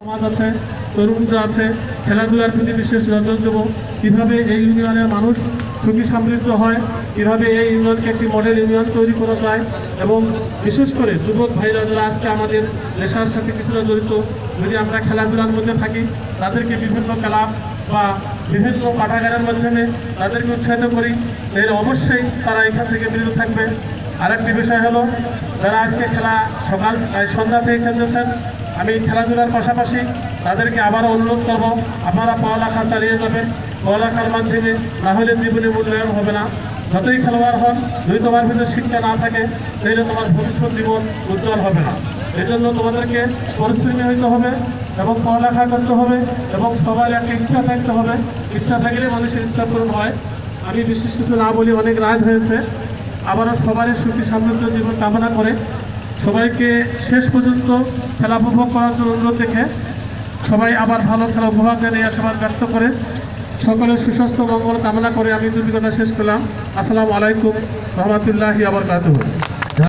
সমাজ আছে, তরুণরা আছে, খেলাধুলার প্রতি বিশেষ নজর দেব। কীভাবে এই ইউনিয়নের মানুষ সুখী সমৃদ্ধ হয়, কীভাবে এই ইউনিয়নকে একটি মডেল ইউনিয়ন তৈরি করা যায়, এবং বিশেষ করে যুবক ভাইরা যারা আজকে আমাদের নেশার সাথে কিছুটা জড়িত, যদি আমরা খেলাধুলার মধ্যে থাকি, তাদেরকে বিভিন্ন ক্লাব বা বিভিন্ন পাঠাগারের মাধ্যমে তাদেরকে উৎসাহিত করি, এর অবশ্যই তারা এখান থেকে বিরত থাকবে। আরেকটি বিষয় হলো, যারা আজকে খেলা সন্ধ্যা থেকে খেলতেছেন, আমি খেলাধুলার পাশাপাশি তাদেরকে আবারও অনুরোধ করব, আপনারা পড়ালেখা চালিয়ে যাবেন। পড়ালেখার মাধ্যমে না হলে জীবনে মূল্যায়ন হবে না। যতই খেলোয়াড় হন, যদি তোমার ভিতরে শিক্ষা না থাকে, তাহলে তোমার ভবিষ্যৎ জীবন উজ্জ্বল হবে না। এই জন্য তোমাদেরকে পরিশ্রমী হইতে হবে এবং পড়ালেখা করতে হবে, এবং সবার একটা ইচ্ছা থাকতে হবে। ইচ্ছা থাকলে মানুষের ইচ্ছা পূরণ হয়। আমি বিশেষ কিছু না বলি, অনেক রাত হয়েছে। আবারও সবারই সুখী সমৃদ্ধ জীবন কামনা করে সবাইকে শেষ পর্যন্ত খেলা উপভোগ করার জন্য অনুরোধ রেখে, সবাই আবার ভালো খেলা উপভোগ নিয়ে আসার ব্যর্থ করে সকলের সুস্বাস্থ্য মঙ্গল কামনা করে আমি দুটি কথা শেষ করলাম। আসসালামু আলাইকুম রহমতুল্লাহি ওয়া বারাকাতুহু।